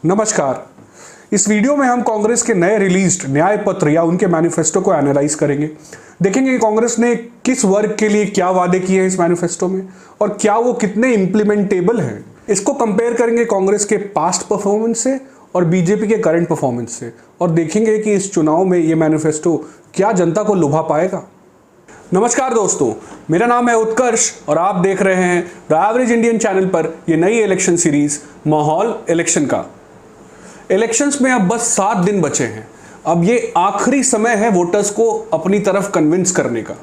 नमस्कार। इस वीडियो में हम कांग्रेस के नए रिलीज्ड न्याय पत्र या उनके मैनिफेस्टो को एनालाइज करेंगे। देखेंगे कि कांग्रेस ने किस वर्ग के लिए क्या वादे किए हैं इस मैनिफेस्टो में और क्या वो कितने इंप्लीमेंटेबल हैं। इसको कंपेयर करेंगे कांग्रेस के पास्ट परफॉर्मेंस से और बीजेपी के करंट परफॉर्मेंस से और देखेंगे कि इस चुनाव में ये मैनिफेस्टो क्या जनता को लुभा पाएगा। नमस्कार दोस्तों, मेरा नाम है उत्कर्ष और आप देख रहे हैं द एवरेज इंडियन चैनल पर ये नई इलेक्शन सीरीज माहौल इलेक्शन का। इलेक्शंस में अब बस 7 दिन बचे हैं। अब ये आखिरी समय है वोटर्स को अपनी तरफ कन्विंस करने का।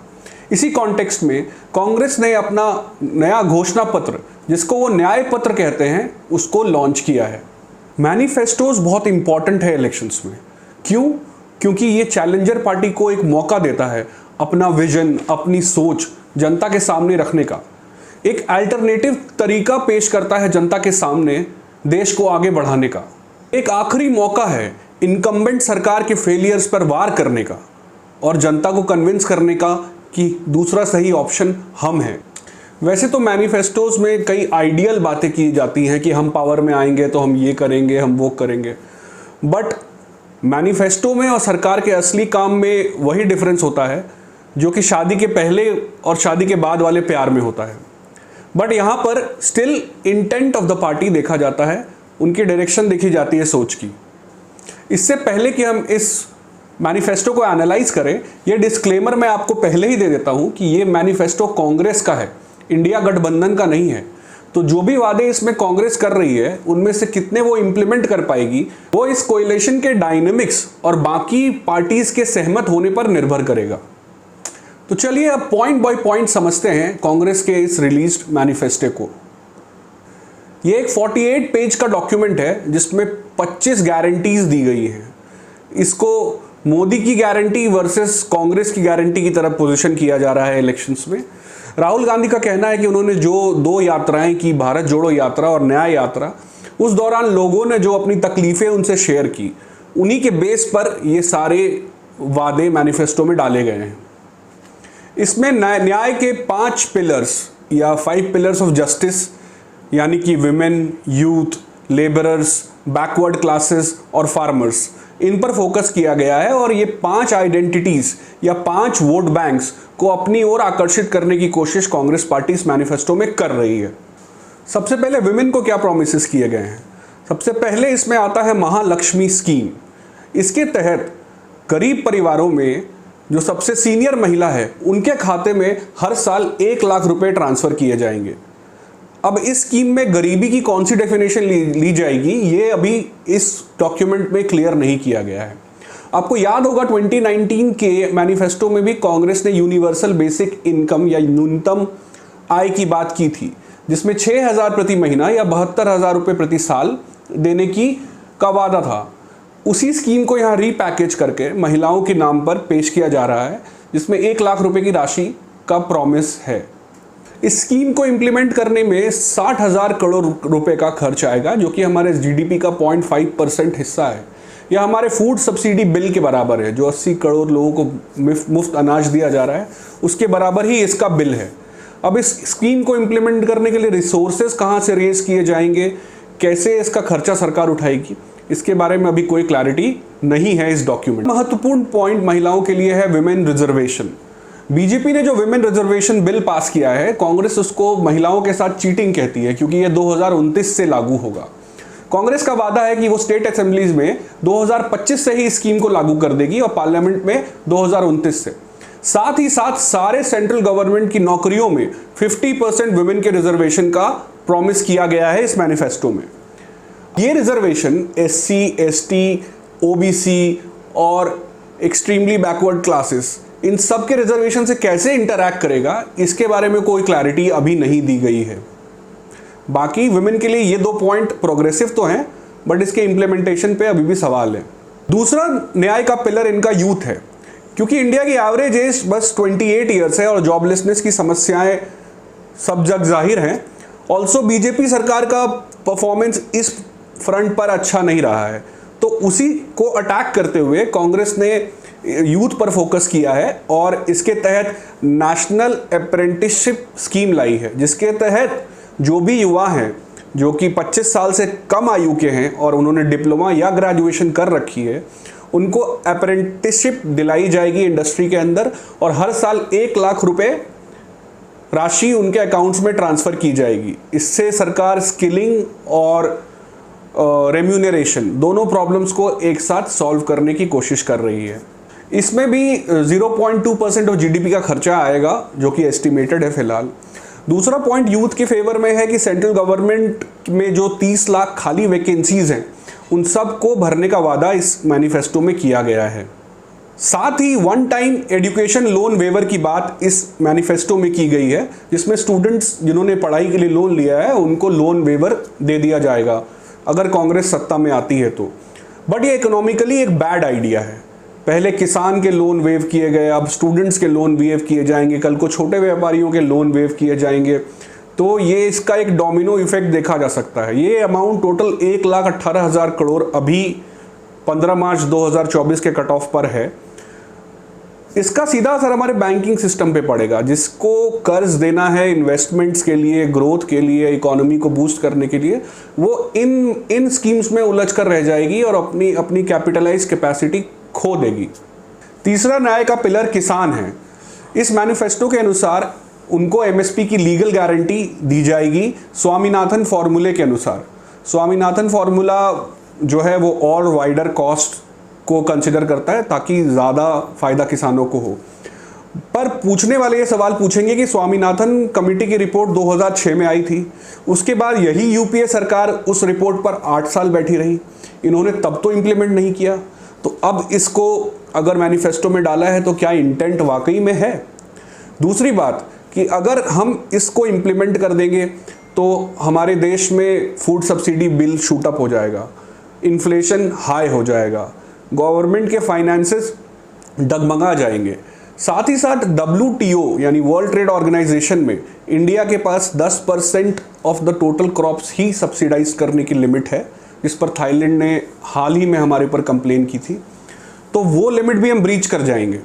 इसी कॉन्टेक्स्ट में कांग्रेस ने अपना नया घोषणा पत्र, जिसको वो न्याय पत्र कहते हैं, उसको लॉन्च किया है। मैनिफेस्टोज बहुत इंपॉर्टेंट है इलेक्शंस में। क्यों? क्योंकि ये चैलेंजर पार्टी को एक मौका देता है अपना विजन, अपनी सोच जनता के सामने रखने का। एक अल्टरनेटिव तरीका पेश करता है जनता के सामने देश को आगे बढ़ाने का। एक आखिरी मौका है इनकम्बेंट सरकार के फेलियर्स पर वार करने का और जनता को कन्विंस करने का कि दूसरा सही ऑप्शन हम हैं। वैसे तो मैनिफेस्टोज में कई आइडियल बातें की जाती हैं कि हम पावर में आएंगे तो हम ये करेंगे, हम वो करेंगे, बट मैनिफेस्टो में और सरकार के असली काम में वही डिफरेंस होता है जो कि शादी के पहले और शादी के बाद वाले प्यार में होता है। बट यहाँ पर still intent of the party देखा जाता है, उनकी डायरेक्शन देखी जाती है सोच की। इससे पहले कि हम इस मैनिफेस्टो को एनालाइज करें, ये डिस्क्लेमर मैं आपको पहले ही दे देता हूँ कि ये मैनिफेस्टो कांग्रेस का है, इंडिया गठबंधन का नहीं है। तो जो भी वादे इसमें कांग्रेस कर रही है, उनमें से कितने वो इंप्लीमेंट कर पाएगी, वो इस कोएलिशन के डायनेमिक्स और बाकी पार्टीज के सहमत होने पर निर्भर करेगा। तो चलिए अब पॉइंट बाय पॉइंट समझते हैं कांग्रेस के इस रिलीज्ड मैनिफेस्टो को। ये एक 48 पेज का डॉक्यूमेंट है जिसमें 25 गारंटीज दी गई हैं। इसको मोदी की गारंटी वर्सेस कांग्रेस की गारंटी की तरफ पोजीशन किया जा रहा है इलेक्शंस में। राहुल गांधी का कहना है कि उन्होंने जो 2 यात्राएं की, भारत जोड़ो यात्रा और न्याय यात्रा, उस दौरान लोगों ने जो अपनी तकलीफें उनसे शेयर की, उन्हीं के बेस पर ये सारे वादे मैनिफेस्टो में डाले गए हैं। इसमें न्याय के 5 पिलर्स या 5 पिलर्स ऑफ जस्टिस, यानी कि women, youth, labourers, backward classes और फार्मर्स, इन पर फोकस किया गया है और ये 5 आइडेंटिटीज या 5 वोट बैंक्स को अपनी ओर आकर्षित करने की कोशिश कांग्रेस पार्टी इस मैनिफेस्टो में कर रही है। सबसे पहले विमेन को क्या प्रोमिसेस किए गए हैं? सबसे पहले इसमें आता है महालक्ष्मी स्कीम। इसके तहत गरीब परिवारों में जो सबसे सीनियर महिला है, उनके खाते में हर साल 1 लाख रुपए ट्रांसफर किए जाएंगे। अब इस स्कीम में गरीबी की कौन सी डेफिनेशन ली जाएगी, ये अभी इस डॉक्यूमेंट में क्लियर नहीं किया गया है। आपको याद होगा 2019 के मैनिफेस्टो में भी कांग्रेस ने यूनिवर्सल बेसिक इनकम या न्यूनतम आय की बात की थी, जिसमें 6,000 प्रति महीना या 72,000 रुपये प्रति साल देने का वादा था। उसी स्कीम को यहाँ रीपैकेज करके महिलाओं के नाम पर पेश किया जा रहा है, जिसमें 1 लाख रुपए की राशि का प्रॉमिस है। इस स्कीम को इंप्लीमेंट करने में 60,000 करोड़ रुपए का खर्च आएगा, जो कि हमारे जीडीपी का 0.5% हिस्सा है। यह हमारे फूड सब्सिडी बिल के बराबर है, जो 80 करोड़ लोगों को मुफ्त अनाज दिया जा रहा है, उसके बराबर ही इसका बिल है। अब इस स्कीम को इंप्लीमेंट करने के लिए रिसोर्सेज कहाँ से रेज किए जाएंगे, कैसे इसका खर्चा सरकार उठाएगी, इसके बारे में अभी कोई क्लैरिटी नहीं है इस डॉक्यूमेंट। महत्वपूर्ण पॉइंट महिलाओं के लिए है विमेन रिजर्वेशन। बीजेपी ने जो विमेन रिजर्वेशन बिल पास किया है, कांग्रेस उसको महिलाओं के साथ चीटिंग कहती है, क्योंकि ये 2029 से लागू होगा। कांग्रेस का वादा है कि वो स्टेट असेंबलीज में 2025 से ही इस स्कीम को लागू कर देगी और पार्लियामेंट में 2029 से। साथ ही साथ सारे सेंट्रल गवर्नमेंट की नौकरियों में 50% विमेन के रिजर्वेशन का प्रॉमिस किया गया है इस मैनिफेस्टो में। ये रिजर्वेशन SC, ST, OBC और एक्सट्रीमली बैकवर्ड क्लासेस, इन सब के रिजर्वेशन से कैसे इंटरैक्ट करेगा, इसके बारे में कोई क्लैरिटी अभी नहीं दी गई है। बाकी विमेन के लिए ये 2 पॉइंट प्रोग्रेसिव तो हैं, बट इसके इंप्लीमेंटेशन पे अभी भी सवाल है। दूसरा न्याय का पिलर इनका यूथ है, क्योंकि इंडिया की एवरेज एज बस 28 ईयर्स है और जॉबलेसनेस की समस्याएं सब जग जाहिर हैं। ऑल्सो बीजेपी सरकार का परफॉर्मेंस इस फ्रंट पर अच्छा नहीं रहा है, तो उसी को अटैक करते हुए कांग्रेस ने यूथ पर फोकस किया है और इसके तहत नेशनल अप्रेंटिसशिप स्कीम लाई है, जिसके तहत जो भी युवा हैं जो कि 25 साल से कम आयु के हैं और उन्होंने डिप्लोमा या ग्रेजुएशन कर रखी है, उनको अप्रेंटिसशिप दिलाई जाएगी इंडस्ट्री के अंदर और हर साल 1 लाख रुपए राशि उनके अकाउंट्स में ट्रांसफ़र की जाएगी। इससे सरकार स्किलिंग और रेम्यूनरेशन दोनों प्रॉब्लम्स को एक साथ सॉल्व करने की कोशिश कर रही है। इसमें भी 0.2% ऑफ जीडीपी का खर्चा आएगा, जो कि एस्टिमेटेड है फिलहाल। दूसरा पॉइंट यूथ के फेवर में है कि सेंट्रल गवर्नमेंट में जो 30 लाख खाली वैकेंसीज हैं, उन सब को भरने का वादा इस मैनिफेस्टो में किया गया है। साथ ही one time education loan waiver की बात इस मैनिफेस्टो में की गई है, जिसमें स्टूडेंट्स जिन्होंने पढ़ाई के लिए लोन लिया है उनको लोन वेवर दे दिया जाएगा अगर कांग्रेस सत्ता में आती है तो। बट ये इकोनॉमिकली एक बैड आइडिया है। पहले किसान के लोन वेव किए गए, अब स्टूडेंट्स के लोन वेव किए जाएंगे, कल को छोटे व्यापारियों के लोन वेव किए जाएंगे, तो ये इसका एक डोमिनो इफेक्ट देखा जा सकता है। ये अमाउंट टोटल 1,18,000 करोड़ अभी 15 मार्च 2024 के कट ऑफ पर है। इसका सीधा असर हमारे बैंकिंग सिस्टम पे पड़ेगा, जिसको कर्ज देना है इन्वेस्टमेंट्स के लिए, ग्रोथ के लिए, इकोनॉमी को बूस्ट करने के लिए, वो इन स्कीम्स में उलझ कर रह जाएगी और अपनी कैपिटलाइज कैपेसिटी खो देगी। तीसरा न्याय का पिलर किसान है। इस मैनिफेस्टो के अनुसार उनको एमएसपी की लीगल गारंटी दी जाएगी स्वामीनाथन फॉर्मूले के अनुसार। स्वामीनाथन फॉर्मूला जो है वो और वाइडर कॉस्ट को कंसिडर करता है ताकि ज़्यादा फायदा किसानों को हो। पर पूछने वाले ये सवाल पूछेंगे कि स्वामीनाथन कमेटी की रिपोर्ट 2006 में आई थी, उसके बाद यही यूपीए सरकार उस रिपोर्ट पर 8 साल बैठी रही, इन्होंने तब तो इम्प्लीमेंट नहीं किया, तो अब इसको अगर मैनिफेस्टो में डाला है तो क्या इंटेंट वाकई में है? दूसरी बात कि अगर हम इसको इम्प्लीमेंट कर देंगे तो हमारे देश में food subsidy bill shoot up हो जाएगा, इन्फ्लेशन हाई हो जाएगा, गवर्नमेंट के फाइनेंसेस डगमगा जाएंगे। साथ ही साथ WTO यानी वर्ल्ड ट्रेड ऑर्गेनाइजेशन में इंडिया के पास 10% ऑफ द टोटल क्रॉप्स ही सब्सिडाइज करने की लिमिट है, जिस पर थाईलैंड ने हाल ही में हमारे ऊपर कंप्लेन की थी, तो वो लिमिट भी हम ब्रीच कर जाएंगे।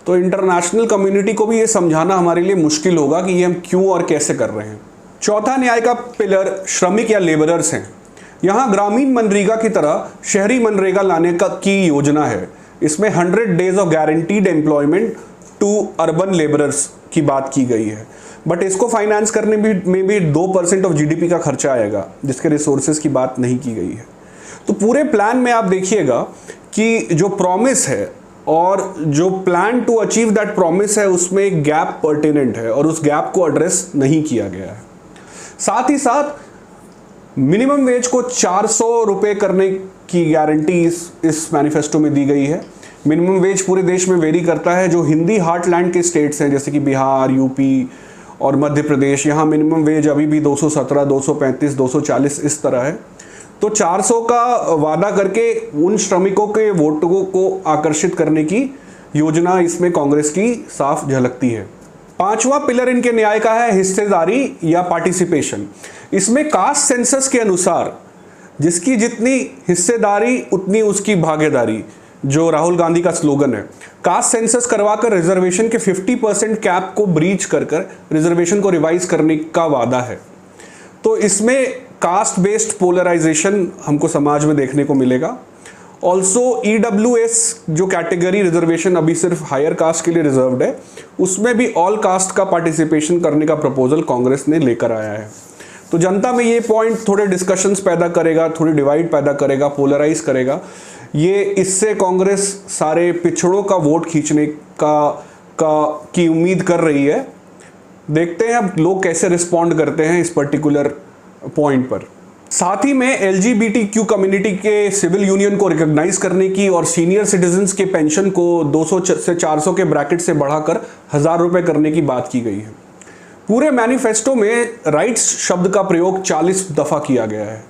तो इंटरनेशनल कम्युनिटी को भी ये समझाना हमारे लिए मुश्किल होगा कि ये हम क्यों और कैसे कर रहे हैं। चौथा न्याय का पिलर श्रमिक या लेबरर्स हैं। यहाँ ग्रामीण मनरेगा की तरह शहरी मनरेगा लाने की योजना है। इसमें 100 days of guaranteed employment to urban labourers की बात की गई है, बट इसको फाइनेंस करने में भी 2% ऑफ जीडीपी का खर्चा आएगा, जिसके रिसोर्सेज की बात नहीं की गई है। तो पूरे प्लान में आप देखिएगा कि जो प्रॉमिस है और जो plan to achieve that promise है, उसमें एक गैप पर्टिनेंट है और उस गैप को एड्रेस नहीं किया गया है। साथ ही साथ मिनिमम वेज को 400 रुपये करने की गारंटी इस मैनिफेस्टो में दी गई है। मिनिमम वेज पूरे देश में वेरी करता है। जो हिंदी हार्टलैंड के स्टेट्स हैं जैसे कि बिहार, यूपी और मध्य प्रदेश, यहाँ मिनिमम वेज अभी भी 217, 235, 240 इस तरह है। तो 400 का वादा करके उन श्रमिकों के वोटों को आकर्षित करने की योजना इसमें कांग्रेस की साफ झलकती है। पांचवा पिलर इनके न्याय का है हिस्सेदारी या पार्टिसिपेशन। इसमें कास्ट सेंसस के अनुसार जिसकी जितनी हिस्सेदारी उतनी उसकी भागीदारी, जो राहुल गांधी का स्लोगन है। कास्ट सेंसस करवाकर रिजर्वेशन के 50% कैप को ब्रीच कर रिजर्वेशन को रिवाइज करने का वादा है। तो इसमें कास्ट बेस्ड पोलराइजेशन हमको समाज में देखने को मिलेगा। ऑल्सो EWS जो कैटेगरी रिजर्वेशन अभी सिर्फ हायर कास्ट के लिए रिजर्व्ड है, उसमें भी ऑल कास्ट का पार्टिसिपेशन करने का प्रपोजल कांग्रेस ने लेकर आया है। तो जनता में ये पॉइंट थोड़े डिस्कशंस पैदा करेगा, थोड़ी डिवाइड पैदा करेगा, पोलराइज करेगा। ये इससे कांग्रेस सारे पिछड़ों का वोट खींचने की उम्मीद कर रही है। देखते हैं अब लोग कैसे रिस्पॉन्ड करते हैं इस पर्टिकुलर पॉइंट पर। साथ ही में LGBTQ कम्युनिटी के सिविल यूनियन को रिकॉग्नाइज करने की और सीनियर सिटीजन्स के पेंशन को 200 से 400 के ब्रैकेट से बढ़ाकर 1000 रुपये करने की बात की गई है। पूरे मैनिफेस्टो में राइट्स शब्द का प्रयोग 40 दफ़ा किया गया है।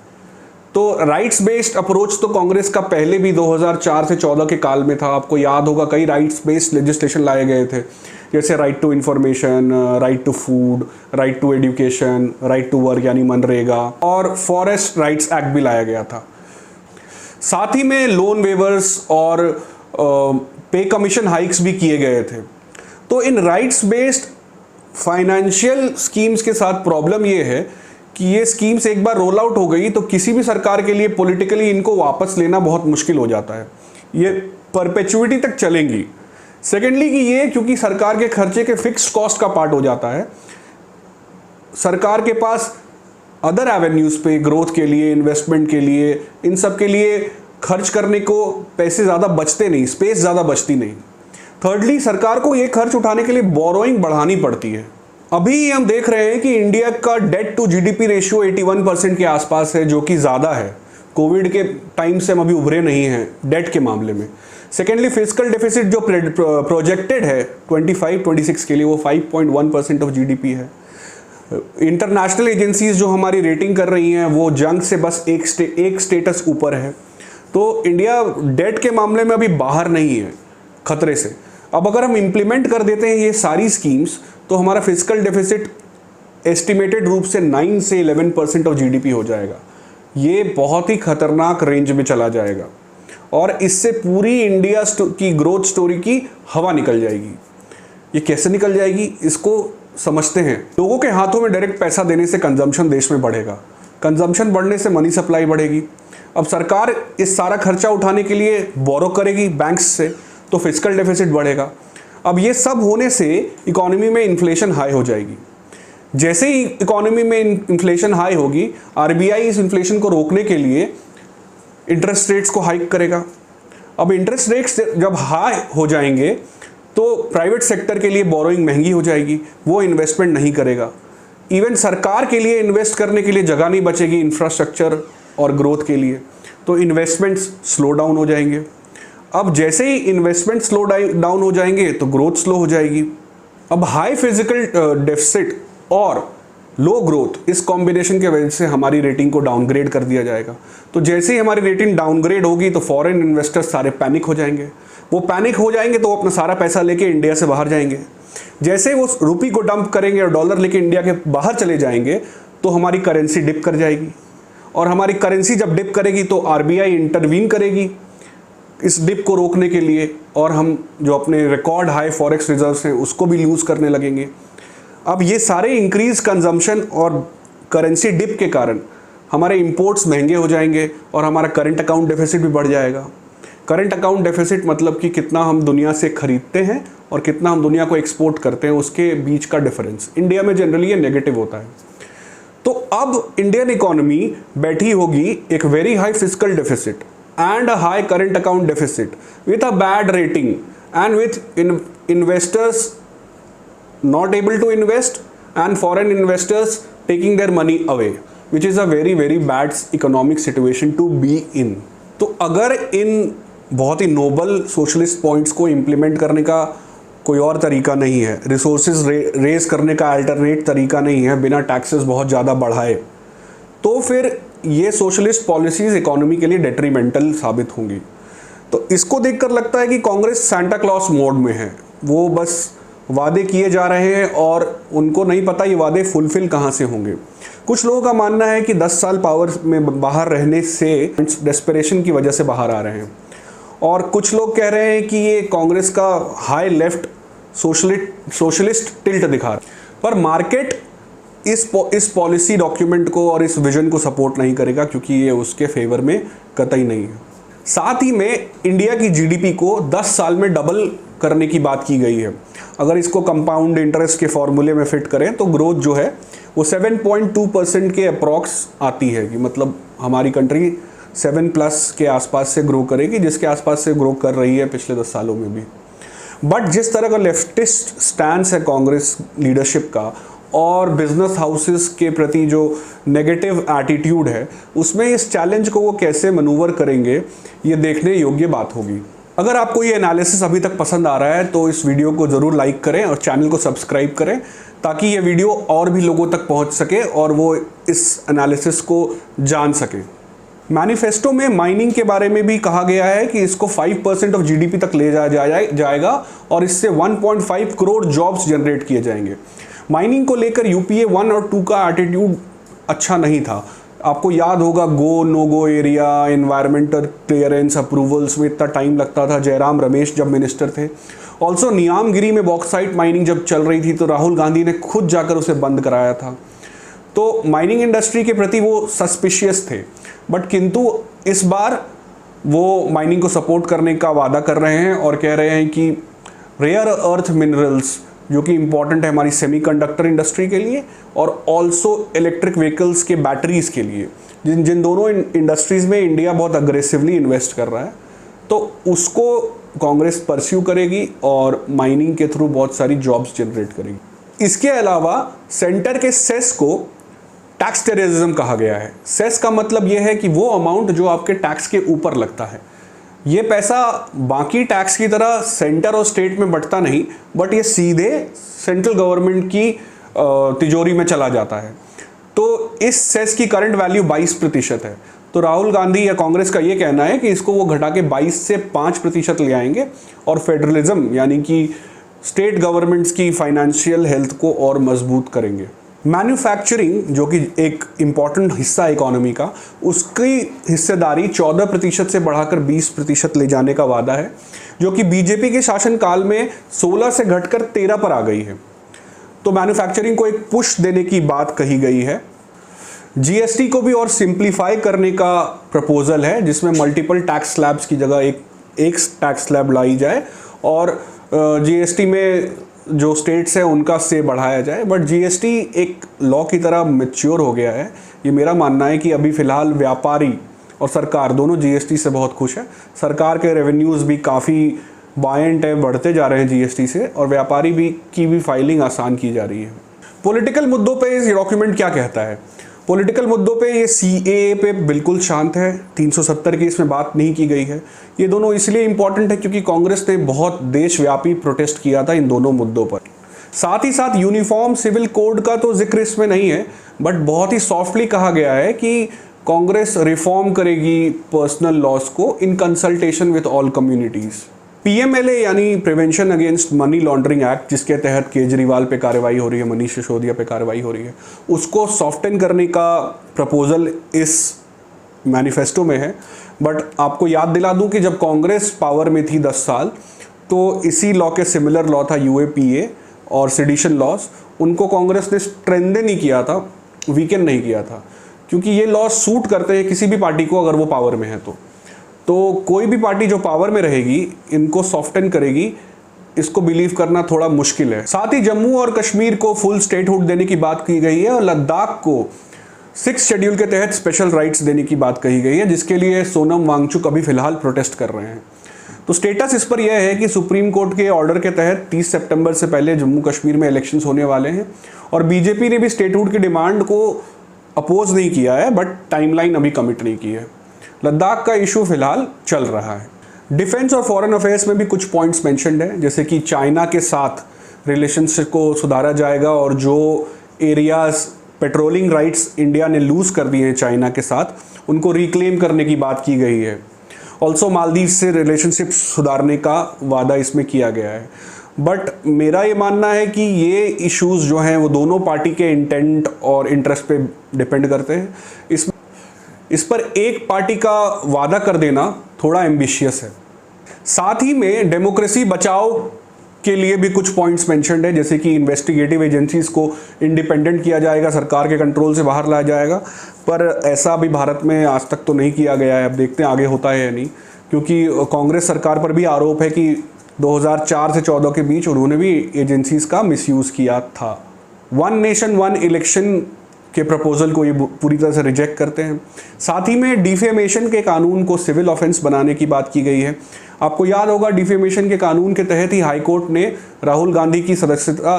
तो राइट्स बेस्ड अप्रोच तो कांग्रेस का पहले भी 2004 से 14 के काल में था। आपको याद होगा कई राइट्स बेस्ड लेजिस्लेशन लाए गए थे, जैसे right to information, right to food, right to education, right to work यानी मनरेगा, और फॉरेस्ट राइट्स एक्ट भी लाया गया था। साथ ही में लोन वेवर्स और पे कमीशन हाइक्स भी किए गए थे। तो इन राइट्स बेस्ड फाइनेंशियल स्कीम्स के साथ प्रॉब्लम ये है कि ये स्कीम्स एक बार रोल आउट हो गई तो किसी भी सरकार के लिए पॉलिटिकली इनको वापस लेना बहुत मुश्किल हो जाता है, ये परपेचुइटी तक चलेंगी। सेकेंडली कि ये क्योंकि सरकार के खर्चे के फिक्स्ड कॉस्ट का पार्ट हो जाता है, सरकार के पास अदर एवेन्यूज पे ग्रोथ के लिए, इन्वेस्टमेंट के लिए, इन सब के लिए खर्च करने को पैसे ज़्यादा बचते नहीं, स्पेस ज़्यादा बचती नहीं। थर्डली सरकार को ये खर्च उठाने के लिए बोरोइंग बढ़ानी पड़ती है। अभी हम देख रहे हैं कि इंडिया का डेट टू जीडीपी रेशियो 81% के आसपास है, जो कि ज़्यादा है। कोविड के टाइम से हम अभी उभरे नहीं हैं डेट के मामले में। सेकेंडली फिजिकल डेफिसिट जो प्रोजेक्टेड है 25-26 के लिए, वो 5.1% ऑफ जीडीपी है। इंटरनेशनल एजेंसीज जो हमारी रेटिंग कर रही हैं वो जंग से बस एक स्टेटस ऊपर है। तो इंडिया डेट के मामले में अभी बाहर नहीं है खतरे से। अब अगर हम इम्प्लीमेंट कर देते हैं ये सारी स्कीम्स तो हमारा फिजिकल डेफिसिट एस्टिमेटेड रूप से 9 से 11% ऑफ जीडीपी हो जाएगा। ये बहुत ही खतरनाक रेंज में चला जाएगा और इससे पूरी इंडिया की ग्रोथ स्टोरी की हवा निकल जाएगी। ये कैसे निकल जाएगी इसको समझते हैं। लोगों के हाथों में डायरेक्ट पैसा देने से कंजम्पशन देश में बढ़ेगा, कंजम्पशन बढ़ने से मनी सप्लाई बढ़ेगी। अब सरकार इस सारा खर्चा उठाने के लिए बोरो करेगी बैंक्स से, तो फिजिकल डेफिसिट बढ़ेगा। अब ये सब होने से इकोनॉमी में इन्फ्लेशन हाई हो जाएगी। जैसे ही इकोनॉमी में इन्फ्लेशन हाई होगी, आरबीआई इस इन्फ्लेशन को रोकने के लिए इंटरेस्ट रेट्स को हाइक करेगा। अब इंटरेस्ट रेट्स जब हाई हो जाएंगे तो प्राइवेट सेक्टर के लिए बोरोइंग महंगी हो जाएगी, वो इन्वेस्टमेंट नहीं करेगा। इवन सरकार के लिए इन्वेस्ट करने के लिए जगह नहीं बचेगी इंफ्रास्ट्रक्चर और ग्रोथ के लिए, तो इन्वेस्टमेंट्स स्लो डाउन हो जाएंगे। अब जैसे ही इन्वेस्टमेंट स्लो डाउन हो जाएंगे तो ग्रोथ स्लो हो जाएगी। अब हाई फिजिकल डेफिसिट और लो ग्रोथ, इस कॉम्बिनेशन के वजह से हमारी रेटिंग को डाउनग्रेड कर दिया जाएगा। तो जैसे ही हमारी रेटिंग डाउनग्रेड होगी तो फॉरेन इन्वेस्टर्स सारे पैनिक हो जाएंगे। वो पैनिक हो जाएंगे तो अपना सारा पैसा लेके इंडिया से बाहर जाएंगे। जैसे वो रुपी को डंप करेंगे और डॉलर लेके इंडिया के बाहर चले जाएंगे तो हमारी करेंसी डिप कर जाएगी, और हमारी करेंसी जब डिप करेगी तो आरबीआई इंटरवीन करेगी इस डिप को रोकने के लिए, और हम जो अपने रिकॉर्ड हाई फॉरेक्स रिजर्व्स हैं उसको भी लूज़ करने लगेंगे। अब ये सारे इंक्रीज कंजम्पशन और करेंसी डिप के कारण हमारे इंपोर्ट्स महंगे हो जाएंगे और हमारा करंट अकाउंट डेफिसिट भी बढ़ जाएगा। करंट अकाउंट डेफिसिट मतलब कि कितना हम दुनिया से खरीदते हैं और कितना हम दुनिया को एक्सपोर्ट करते हैं, उसके बीच का डिफरेंस। इंडिया में जनरली ये नेगेटिव होता है। तो अब इंडियन इकोनॉमी बैठी होगी एक very high physical deficit and a high current account deficit with a bad rating and with investors not able to invest and foreign investors taking their money away, which is a very very bad economic situation to be in। तो अगर इन बहुत ही Nobel socialist points को implement करने का कोई और तरीका नहीं है, रिसोर्सेज रेज करने का अल्टरनेट तरीका नहीं है बिना टैक्सेस बहुत ज़्यादा बढ़ाए, तो फिर ये सोशलिस्ट पॉलिसीज़ इकोनॉमी के लिए डेट्रीमेंटल साबित होंगी। तो इसको देखकर लगता है कि कांग्रेस सांता क्लॉस मोड में है। वो बस वादे किए जा रहे हैं और उनको नहीं पता ये वादे फुलफिल कहाँ से होंगे। कुछ लोगों का मानना है कि 10 साल पावर में बाहर रहने से डेस्परेशन की वजह से बाहर आ रहे हैं, और कुछ लोग कह रहे हैं कि ये कांग्रेस का हाई लेफ्ट सोशलिस्ट टिल्ट दिखा रहा है। पर मार्केट इस पॉलिसी डॉक्यूमेंट को और इस विजन को सपोर्ट नहीं करेगा, क्योंकि ये उसके फेवर में कतई नहीं है। साथ ही में इंडिया की जीडीपी को 10 साल में डबल करने की बात की गई है। अगर इसको कंपाउंड इंटरेस्ट के फॉर्मूले में फिट करें तो ग्रोथ जो है वो 7.2% के अप्रॉक्स आती है, कि मतलब हमारी कंट्री 7+ के आसपास से ग्रो करेगी, जिसके आसपास से ग्रो कर रही है पिछले 10 सालों में भी। बट जिस तरह का लेफ्टिस्ट स्टैंस है कांग्रेस लीडरशिप का और बिजनेस हाउसेस के प्रति जो नेगेटिव एटीट्यूड है, उसमें इस चैलेंज को वो कैसे मनूवर करेंगे ये देखने योग्य बात होगी। अगर आपको ये एनालिसिस अभी तक पसंद आ रहा है तो इस वीडियो को ज़रूर लाइक करें और चैनल को सब्सक्राइब करें, ताकि ये वीडियो और भी लोगों तक पहुंच सके और वो इस एनालिसिस को जान सकें। मैनिफेस्टो में माइनिंग के बारे में भी कहा गया है कि इसको 5% ऑफ जीडीपी तक ले जाएगा और इससे 1.5 करोड़ जॉब्स जनरेट किए जाएंगे। माइनिंग को लेकर यूपीए 1 और 2 का एटीट्यूड अच्छा नहीं था। आपको याद होगा go no go area, environmental clearance approvals में इतना टाइम लगता था जयराम रमेश जब मिनिस्टर थे। ऑल्सो नियामगिरी में बॉक्साइट माइनिंग जब चल रही थी तो राहुल गांधी ने खुद जाकर उसे बंद कराया था। तो माइनिंग इंडस्ट्री के प्रति वो सस्पिशियस थे, बट किंतु इस बार वो माइनिंग को सपोर्ट करने का वादा कर रहे हैं और कह रहे हैं कि रेयर अर्थ मिनरल्स जो कि इंपॉर्टेंट है हमारी सेमीकंडक्टर इंडस्ट्री के लिए और ऑल्सो इलेक्ट्रिक व्हीकल्स के बैटरीज के लिए, जिन जिन दोनों इंडस्ट्रीज में इंडिया बहुत अग्रेसिवली इन्वेस्ट कर रहा है, तो उसको कांग्रेस परस्यू करेगी और माइनिंग के थ्रू बहुत सारी जॉब्स जनरेट करेगी। इसके अलावा सेंटर के सेस को टैक्स टेररिज्म कहा गया है। सेस का मतलब यह है कि वो अमाउंट जो आपके टैक्स के ऊपर लगता है, ये पैसा बाकी टैक्स की तरह सेंटर और स्टेट में बंटता नहीं, बट ये सीधे सेंट्रल गवर्नमेंट की तिजोरी में चला जाता है। तो इस सेस की करंट वैल्यू 22% है। तो राहुल गांधी या कांग्रेस का ये कहना है कि इसको वो घटा के 22 से 5% ले आएंगे और फेडरलिज्म यानी कि स्टेट गवर्नमेंट्स की फाइनेंशियल हेल्थ को और मजबूत करेंगे। मैन्युफैक्चरिंग जो कि एक इम्पॉर्टेंट हिस्सा इकोनॉमी का, उसकी हिस्सेदारी 14% से बढ़ाकर 20% ले जाने का वादा है, जो कि बीजेपी के शासनकाल में 16 से घटकर 13 पर आ गई है। तो मैन्युफैक्चरिंग को एक पुश देने की बात कही गई है। जीएसटी को भी और सिंप्लीफाई करने का प्रपोजल है, जिसमें मल्टीपल टैक्स स्लैब्स की जगह एक टैक्स स्लैब लाई जाए और जीएसटी में जो स्टेट्स हैं उनका से बढ़ाया जाए। बट जीएसटी एक लॉ की तरह मैच्योर हो गया है, ये मेरा मानना है कि अभी फ़िलहाल व्यापारी और सरकार दोनों जीएसटी से बहुत खुश है। सरकार के रेवेन्यूज़ भी काफ़ी बायंट है, बढ़ते जा रहे हैं जीएसटी से, और व्यापारी की भी फाइलिंग आसान की जा रही है। पॉलिटिकल मुद्दों पे ये डॉक्यूमेंट क्या कहता है? पॉलिटिकल मुद्दों पे ये सीएए पे बिल्कुल शांत है, 370 की इसमें बात नहीं की गई है। ये दोनों इसलिए इंपॉर्टेंट है क्योंकि कांग्रेस ने बहुत देशव्यापी प्रोटेस्ट किया था इन दोनों मुद्दों पर। साथ ही साथ यूनिफॉर्म सिविल कोड का तो जिक्र इसमें नहीं है, बट बहुत ही सॉफ्टली कहा गया है कि कांग्रेस रिफॉर्म करेगी पर्सनल लॉज को in consultation with all communities. PMLA यानी prevention against money laundering act, जिसके तहत केजरीवाल पे कार्रवाई हो रही है, मनीष सिसोदिया पे कार्रवाई हो रही है, उसको सॉफ्टन करने का प्रपोजल इस मैनिफेस्टो में है। बट आपको याद दिला दूं कि जब कांग्रेस पावर में थी 10 साल, तो इसी लॉ के सिमिलर लॉ था यूएपीए और सेडिशन लॉज, उनको कांग्रेस ने स्ट्रेंथन नहीं किया था, वीकन नहीं किया था, क्योंकि ये लॉ सूट करते हैं किसी भी पार्टी को अगर वो पावर में है। तो कोई भी पार्टी जो पावर में रहेगी इनको सॉफ्टन करेगी, इसको बिलीव करना थोड़ा मुश्किल है। साथ ही जम्मू और कश्मीर को फुल स्टेटहुड देने की बात की गई है और लद्दाख को 6th शेड्यूल के तहत स्पेशल राइट्स देने की बात कही गई है, जिसके लिए सोनम वांगचुक अभी फिलहाल प्रोटेस्ट कर रहे हैं। तो स्टेटस इस पर यह है कि सुप्रीम कोर्ट के ऑर्डर के तहत 30 सितंबर से पहले जम्मू कश्मीर में इलेक्शंस होने वाले हैं और बीजेपी ने भी स्टेटहुड की डिमांड को अपोज नहीं किया है, बट टाइमलाइन अभी कमिट नहीं की है। लद्दाख का इशू फिलहाल चल रहा है। डिफेंस और फॉरेन अफेयर्स में भी कुछ पॉइंट्स मेंशन्ड हैं, जैसे कि चाइना के साथ रिलेशनशिप को सुधारा जाएगा और जो एरियाज पेट्रोलिंग राइट्स इंडिया ने लूज़ कर दिए हैं चाइना के साथ, उनको रिक्लेम करने की बात की गई है। ऑल्सो मालदीव से रिलेशनशिप सुधारने का वादा इसमें किया गया है। बट मेरा ये मानना है कि ये इश्यूज़ जो हैं वो दोनों पार्टी के इंटेंट और इंटरेस्ट पे डिपेंड करते हैं। इस पर एक पार्टी का वादा कर देना थोड़ा एम्बिशियस है। साथ ही में डेमोक्रेसी बचाओ के लिए भी कुछ पॉइंट्स मेंशन्ड है, जैसे कि इन्वेस्टिगेटिव एजेंसीज को इंडिपेंडेंट किया जाएगा, सरकार के कंट्रोल से बाहर लाया जाएगा। पर ऐसा अभी भारत में आज तक तो नहीं किया गया है, अब देखते हैं आगे होता है या नहीं, क्योंकि कांग्रेस सरकार पर भी आरोप है कि 2004 से 14 के बीच उन्होंने भी एजेंसीज का मिसयूज़ किया था। वन नेशन वन इलेक्शन के प्रपोजल को ये पूरी तरह से रिजेक्ट करते हैं। साथ ही में डिफेमेशन के कानून को सिविल ऑफेंस बनाने की बात की गई है। आपको याद होगा डिफेमेशन के कानून के तहत ही हाई कोर्ट ने राहुल गांधी की सदस्यता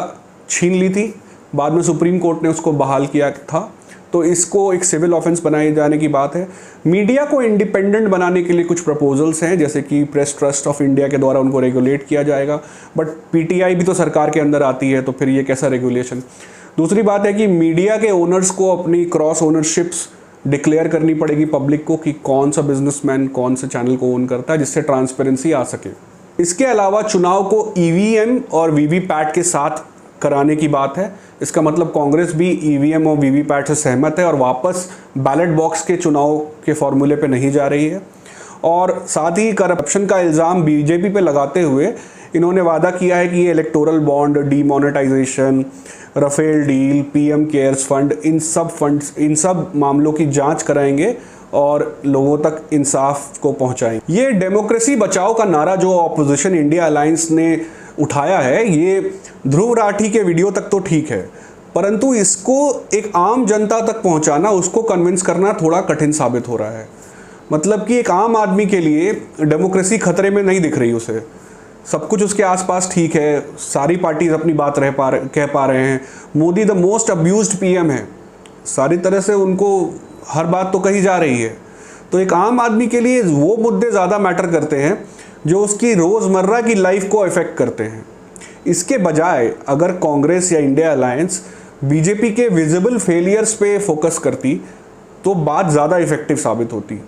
छीन ली थी, बाद में सुप्रीम कोर्ट ने उसको बहाल किया था। तो इसको एक सिविल ऑफेंस बनाए जाने की बात है। मीडिया को इंडिपेंडेंट बनाने के लिए कुछ प्रपोजल्स हैं, जैसे कि प्रेस ट्रस्ट ऑफ इंडिया के द्वारा उनको रेगुलेट किया जाएगा। बट पीटीआई भी तो सरकार के अंदर आती है, तो फिर ये कैसा रेगुलेशन। दूसरी बात है कि मीडिया के ओनर्स को अपनी क्रॉस ओनरशिप्स डिक्लेयर करनी पड़ेगी पब्लिक को कि कौन सा बिजनेसमैन कौन से चैनल को ओन करता है, जिससे ट्रांसपेरेंसी आ सके। इसके अलावा चुनाव को ईवीएम और वीवीपैट के साथ कराने की बात है। इसका मतलब कांग्रेस भी ईवीएम और वीवीपैट से सहमत है और वापस बैलेट बॉक्स के चुनाव के फॉर्मूले पे नहीं जा रही है। और साथ ही करप्शन का इल्ज़ाम बीजेपी पे लगाते हुए इन्होंने वादा किया है कि ये electoral bond, demonetisation, Rafale deal, PM cares fund, इन सब मामलों की जांच कराएंगे और लोगों तक इंसाफ को पहुंचाएंगे। ये डेमोक्रेसी बचाओ का नारा जो ऑपोजिशन इंडिया अलायंस ने उठाया है, ये ध्रुव राठी के वीडियो तक तो ठीक है, परंतु इसको एक आम जनता तक पहुंचाना, उसको कन्विंस करना थोड़ा कठिन साबित हो रहा है। मतलब कि एक आम आदमी के लिए डेमोक्रेसी खतरे में नहीं दिख रही उसे, सब कुछ उसके आसपास ठीक है, सारी पार्टीज अपनी बात कह पा रहे हैं, Modi the most abused PM है, सारी तरह से उनको हर बात तो कही जा रही है। तो एक आम आदमी के लिए वो मुद्दे ज़्यादा मैटर करते हैं जो उसकी रोज़मर्रा की लाइफ को अफेक्ट करते हैं। इसके बजाय अगर कांग्रेस या इंडिया अलायंस बीजेपी के विजिबल फेलियर्स पे फोकस करती तो बात ज़्यादा इफेक्टिव साबित होती।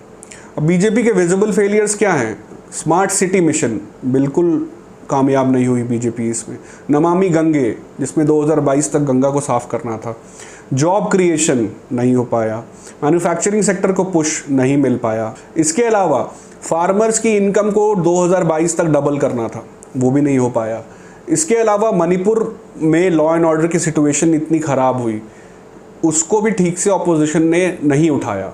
अब बीजेपी के विजिबल फेलियर्स क्या हैं? स्मार्ट सिटी मिशन बिल्कुल कामयाब नहीं हुई बीजेपी इसमें, नमामि गंगे जिसमें 2022 तक गंगा को साफ करना था, जॉब क्रिएशन नहीं हो पाया, मैन्युफैक्चरिंग सेक्टर को पुश नहीं मिल पाया। इसके अलावा फार्मर्स की इनकम को 2022 तक डबल करना था, वो भी नहीं हो पाया। इसके अलावा मणिपुर में लॉ एंड ऑर्डर की सिचुएशन इतनी ख़राब हुई, उसको भी ठीक से ऑपोजिशन ने नहीं उठाया।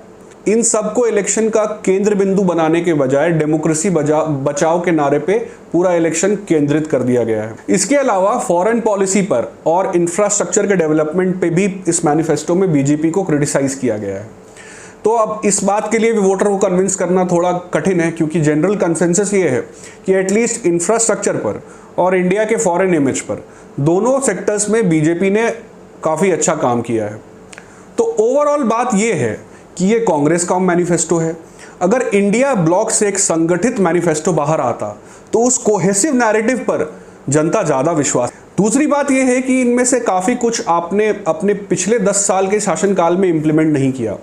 इन सबको इलेक्शन का केंद्र बिंदु बनाने के बजाय डेमोक्रेसी बचाओ के नारे पे पूरा इलेक्शन केंद्रित कर दिया गया है। इसके अलावा फॉरेन पॉलिसी पर और इंफ्रास्ट्रक्चर के डेवलपमेंट पे भी इस मैनिफेस्टो में बीजेपी को क्रिटिसाइज किया गया है। तो अब इस बात के लिए भी वोटर को कन्विंस करना थोड़ा कठिन है, क्योंकि जनरल कंसेंसस ये है कि एटलीस्ट इंफ्रास्ट्रक्चर पर और इंडिया के फॉरेन इमेज पर दोनों सेक्टर्स में बीजेपी ने काफ़ी अच्छा काम किया है। तो ओवरऑल बात ये है कि ये कांग्रेस का मैनिफेस्टो है। अगर इंडिया ब्लॉक से एक संगठित मैनिफेस्टो बाहर आता तो उस कोहेसिव नैरेटिव पर जनता ज़्यादा विश्वास। दूसरी बात यह है कि इनमें से काफ़ी कुछ आपने अपने पिछले 10 साल के शासनकाल में इम्प्लीमेंट नहीं किया,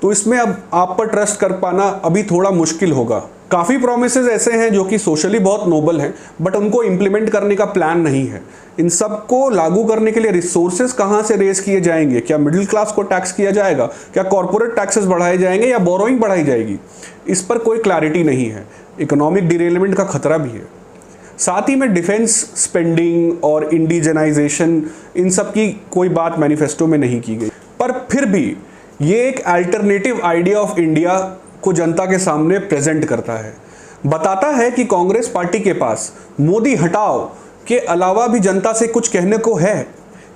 तो इसमें अब आप पर ट्रस्ट कर पाना अभी थोड़ा मुश्किल होगा। काफ़ी प्रोमिसेस ऐसे हैं जो कि सोशली बहुत नोबल हैं, बट उनको इम्प्लीमेंट करने का प्लान नहीं है। इन सबको लागू करने के लिए रिसोर्सेज कहाँ से रेज किए जाएंगे? क्या मिडिल क्लास को टैक्स किया जाएगा? क्या कॉर्पोरेट टैक्सेस बढ़ाए जाएंगे या बोरोइंग बढ़ाई जाएगी? इस पर कोई क्लैरिटी नहीं है। इकोनॉमिक डिरेलमेंट का खतरा भी है। साथ ही में डिफेंस स्पेंडिंग और इंडिजनाइजेशन, इन सब की कोई बात मैनिफेस्टो में नहीं की गई। पर फिर भी ये एक अल्टरनेटिव आइडिया ऑफ इंडिया को जनता के सामने प्रेजेंट करता है, बताता है कि कांग्रेस पार्टी के पास मोदी हटाओ के अलावा भी जनता से कुछ कहने को है,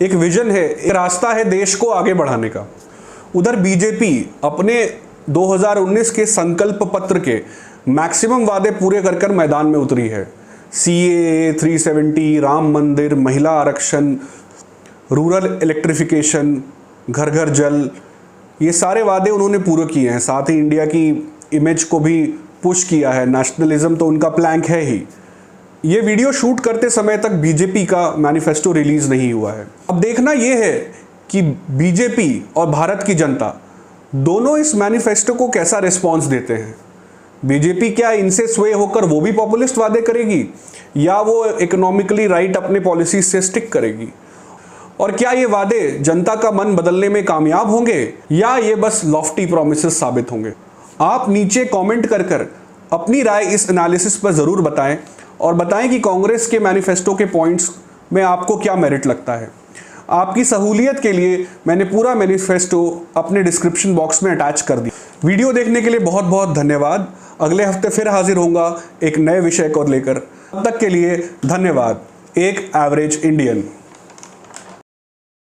एक विजन है, एक रास्ता है देश को आगे बढ़ाने का। उधर बीजेपी अपने 2019 के संकल्प पत्र के मैक्सिमम वादे पूरे कर कर मैदान में उतरी है। CAA, 370, राम मंदिर, महिला आरक्षण, रूरल इलेक्ट्रिफिकेशन, घर घर जल, ये सारे वादे उन्होंने पूरे किए हैं। साथ ही इंडिया की इमेज को भी पुश किया है, नेशनलिज्म तो उनका प्लैंक है ही। ये वीडियो शूट करते समय तक बीजेपी का मैनिफेस्टो रिलीज नहीं हुआ है। अब देखना यह है कि बीजेपी और भारत की जनता दोनों इस मैनिफेस्टो को कैसा रिस्पॉन्स देते हैं। बीजेपी क्या इनसे स्वे होकर वो भी पॉपुलिस्ट वादे करेगी, या वो इकोनॉमिकली राइट अपने पॉलिसीज से स्टिक करेगी? और क्या ये वादे जनता का मन बदलने में कामयाब होंगे या ये बस लॉफ्टी प्रॉमिसेस साबित होंगे? आप नीचे कमेंट कर कर अपनी राय इस एनालिसिस पर ज़रूर बताएं और बताएं कि कांग्रेस के मैनिफेस्टो के पॉइंट्स में आपको क्या मेरिट लगता है। आपकी सहूलियत के लिए मैंने पूरा मैनिफेस्टो अपने डिस्क्रिप्शन बॉक्स में अटैच कर दी। वीडियो देखने के लिए बहुत बहुत धन्यवाद। अगले हफ्ते फिर हाजिर होऊंगा एक नए विषय को लेकर। तब तक के लिए धन्यवाद। एक एवरेज इंडियन।